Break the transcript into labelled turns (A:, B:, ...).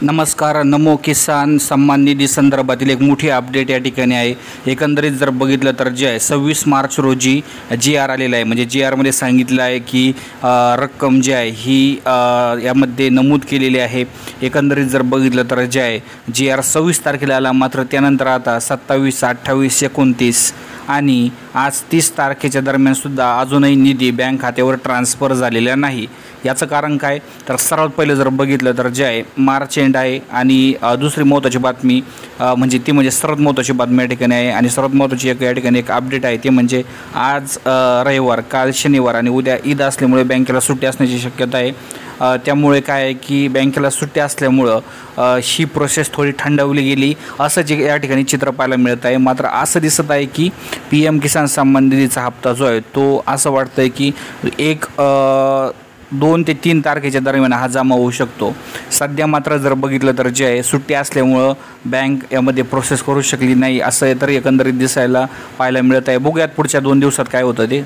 A: नमस्कार. नमो किसान सन्मान निधी संदर्भातील एक मोठी अपडेट या ठिकाणी आहे. एकंदरीत जर बघितलं तर जे आहे 26 मार्च रोजी जी आर आलेला आहे. म्हणजे जी आरमध्ये सांगितलं आहे की रक्कम जी आहे ही यामध्ये नमूद केलेली आहे. एकंदरीत जर बघितलं तर जे आहे जी आर 26 तारखेला आला, मात्र त्यानंतर आता 27, 28, 29 आणि आज 30 तारखेच्या दरम्यानसुद्धा अजूनही निधी बँक खात्यावर ट्रान्सफर झालेला नाही. याचं कारण काय तर सर्वात पहिले जर बघितलं तर जे आहे मार्च एंड आहे आणि दुसरी महत्त्वाची बातमी म्हणजे सर्वात महत्त्वाची बातमी या ठिकाणी आहे आणि सर्वात महत्त्वाची या ठिकाणी एक अपडेट आहे. ते म्हणजे आज रविवार, काल शनिवार आणि उद्या ईद असल्यामुळे बँकेला सुट्टी असण्याची शक्यता आहे. त्यामुळे काय आहे की बँकेला सुट्टी असल्यामुळं ही प्रोसेस थोडी थंडावली गेली असं जे या ठिकाणी चित्र पाहायला मिळत आहे. मात्र असं दिसत आहे की PM किसान सन्मान निधीचा हप्ता जो आहे तो असं वाटतं आहे की 2 ते 3 तारखेच्या दरम्यान हा जमा होऊ शकतो. सध्या मात्र जर बघितलं तर जे आहे सुट्टी असल्यामुळं बँक यामध्ये प्रोसेस करू शकली नाही असं तर एकंदरीत दिसायला पाहायला मिळत आहे. बघूयात पुढच्या 2 दिवसात काय होतं ते.